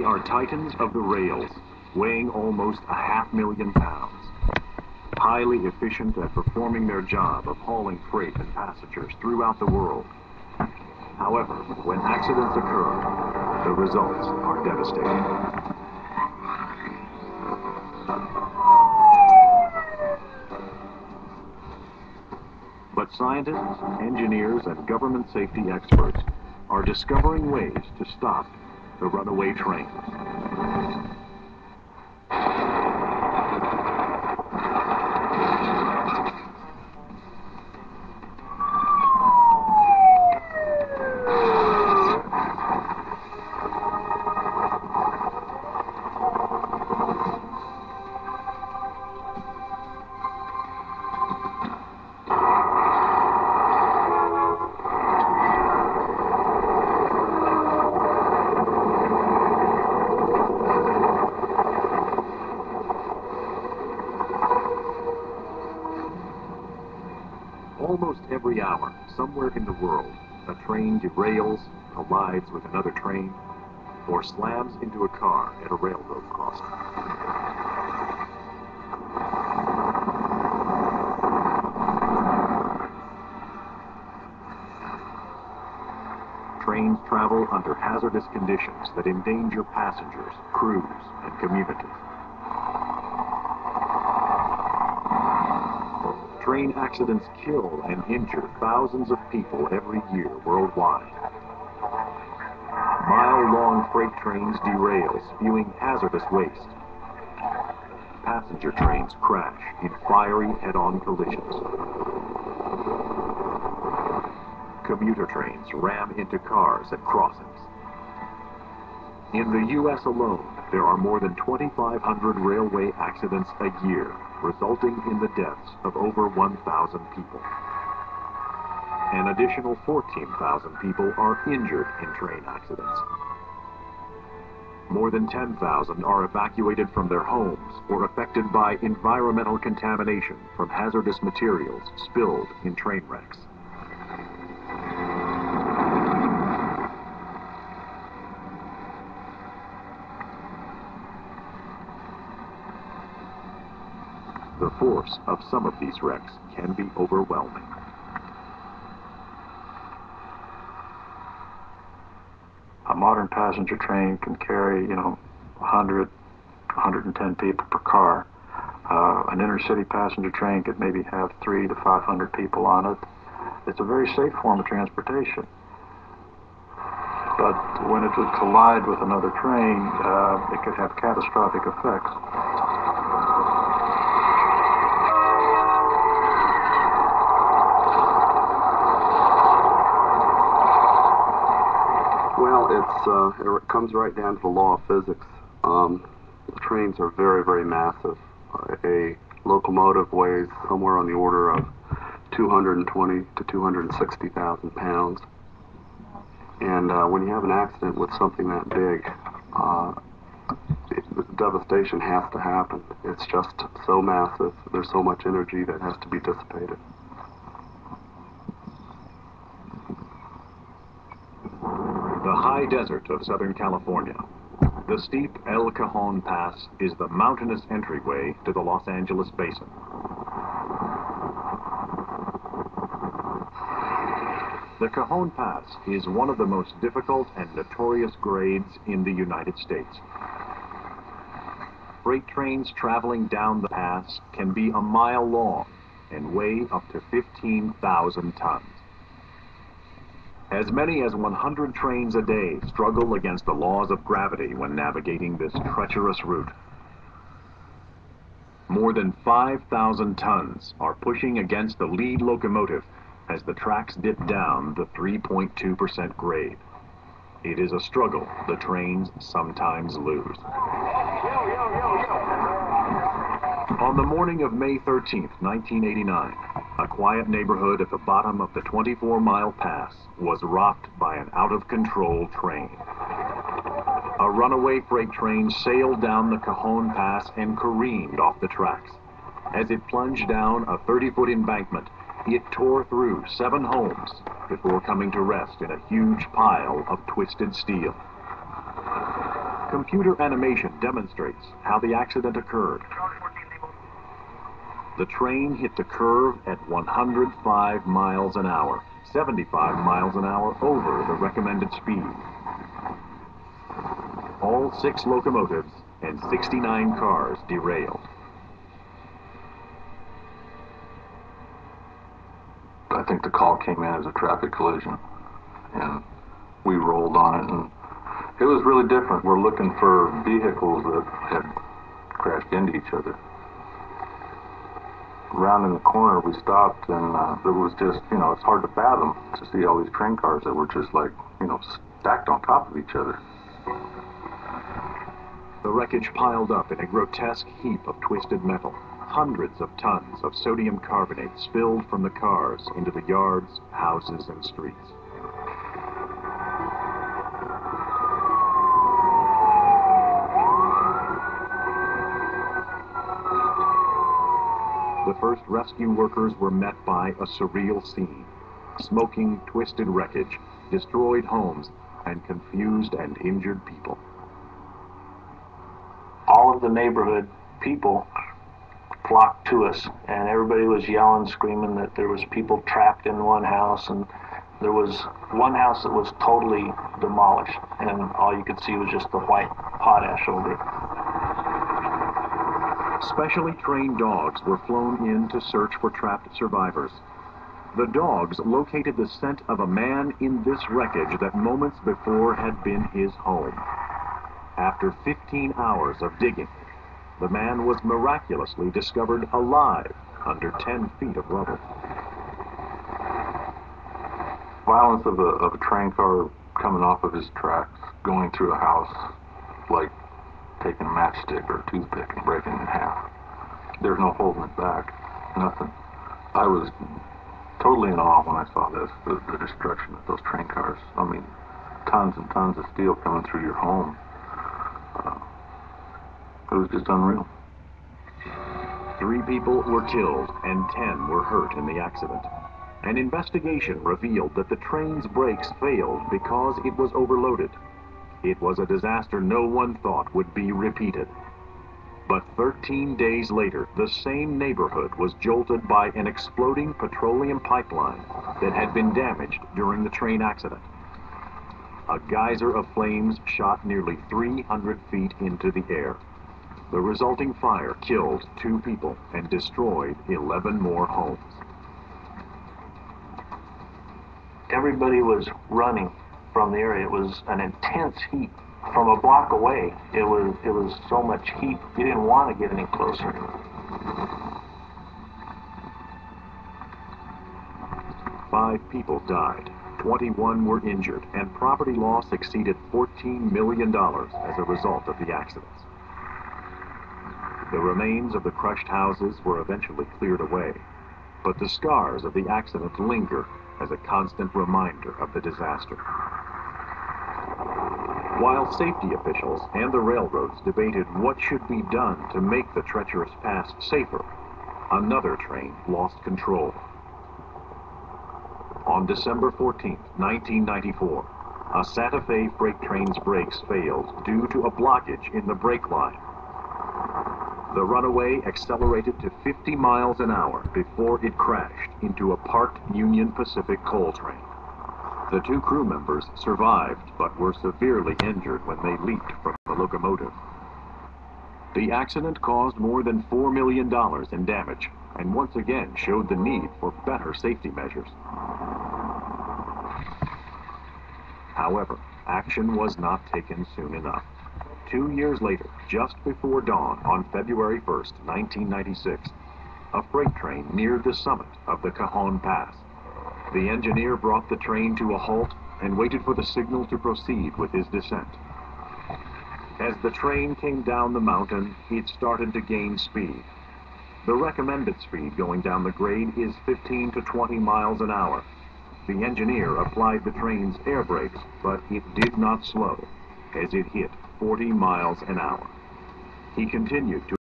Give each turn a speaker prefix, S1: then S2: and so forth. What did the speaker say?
S1: are titans of the rails, weighing almost 500,000 pounds. Highly efficient at performing their job of hauling freight and passengers throughout the world. However, when accidents occur, the results are devastating. But scientists, engineers, and government safety experts are discovering ways to stop the runaway trains. Almost every hour, somewhere in the world, a train derails, collides with another train, or slams into a car at a railroad crossing. Trains travel under hazardous conditions that endanger passengers, crews, and communities. Train accidents kill and injure thousands of people every year worldwide. Mile-long freight trains derail, spewing hazardous waste. Passenger trains crash in fiery head-on collisions. Commuter trains ram into cars at crossings. In the U.S. alone, there are more than 2,500 railway accidents a year, resulting in the deaths of over 1,000 people. An additional 14,000 people are injured in train accidents. More than 10,000 are evacuated from their homes or affected by environmental contamination from hazardous materials spilled in train wrecks. The force of some of these wrecks can be overwhelming.
S2: A modern passenger train can carry, 100, 110 people per car. An inner city passenger train could maybe have 300 to 500 people on it. It's a very safe form of transportation. But when it would collide with another train, it could have catastrophic effects.
S3: Well, it comes right down to the law of physics. The trains are very, very massive. A locomotive weighs somewhere on the order of 220 to 260,000 pounds. And when you have an accident with something that big, devastation has to happen. It's just so massive. There's so much energy that has to be dissipated.
S1: The high desert of Southern California. The steep El Cajon Pass is the mountainous entryway to the Los Angeles basin. The Cajon Pass is one of the most difficult and notorious grades in the United States. Freight trains traveling down the pass can be a mile long and weigh up to 15,000 tons. As many as 100 trains a day struggle against the laws of gravity when navigating this treacherous route. More than 5,000 tons are pushing against the lead locomotive as the tracks dip down the 3.2% grade. It is a struggle the trains sometimes lose. On the morning of May 13th, 1989, a quiet neighborhood at the bottom of the 24-mile pass was rocked by an out-of-control train. A runaway freight train sailed down the Cajon Pass and careened off the tracks. As it plunged down a 30-foot embankment, it tore through 7 homes before coming to rest in a huge pile of twisted steel. Computer animation demonstrates how the accident occurred. The train hit the curve at 105 miles an hour, 75 miles an hour over the recommended speed. All 6 locomotives and 69 cars derailed.
S2: I think the call came in as a traffic collision, and we rolled on it, and it was really different. We're looking for vehicles that had crashed into each other. Round in the corner, we stopped, and there was just, it's hard to fathom to see all these train cars that were just like, stacked on top of each other.
S1: The wreckage piled up in a grotesque heap of twisted metal. Hundreds of tons of sodium carbonate spilled from the cars into the yards, houses, and streets. The first rescue workers were met by a surreal scene. Smoking, twisted wreckage, destroyed homes, and confused and injured people.
S4: All of the neighborhood people flocked to us, and everybody was yelling, screaming that there was people trapped in one house, and there was one house that was totally demolished, and all you could see was just the white potash over it.
S1: Specially trained dogs were flown in to search for trapped survivors. The dogs located the scent of a man in this wreckage that moments before had been his home. After 15 hours of digging, the man was miraculously discovered alive under 10 feet of rubble.
S2: Violence of a train car coming off of his tracks, going through a house like taking a matchstick or a toothpick and breaking it in half. There's no holding it back, nothing. I was totally in awe when I saw this, the destruction of those train cars. I mean, tons and tons of steel coming through your home. It was just unreal.
S1: 3 people were killed and 10 were hurt in the accident. An investigation revealed that the train's brakes failed because it was overloaded. It was a disaster no one thought would be repeated. But 13 days later, the same neighborhood was jolted by an exploding petroleum pipeline that had been damaged during the train accident. A geyser of flames shot nearly 300 feet into the air. The resulting fire killed 2 people and destroyed 11 more homes.
S4: Everybody was running from the area. It was an intense heat. From a block away, it was so much heat, you didn't want to get any closer.
S1: Five people died, 21 were injured, and property loss exceeded $14 million as a result of the accidents. The remains of the crushed houses were eventually cleared away, but the scars of the accident linger as a constant reminder of the disaster. While safety officials and the railroads debated what should be done to make the treacherous pass safer, another train lost control. On December 14, 1994, a Santa Fe freight train's brakes failed due to a blockage in the brake line. The RunAway accelerated to 50 miles an hour before it crashed into a parked Union Pacific coal train. The 2 crew members survived but were severely injured when they leaped from the locomotive. The accident caused more than $4 million in damage and once again showed the need for better safety measures. However, action was not taken soon enough. 2 years later, just before dawn on February 1st, 1996, a freight train neared the summit of the Cajon Pass. The engineer brought the train to a halt and waited for the signal to proceed with his descent. As the train came down the mountain, it started to gain speed. The recommended speed going down the grade is 15 to 20 miles an hour. The engineer applied the train's air brakes, but it did not slow as it hit 40 miles an hour. He continued to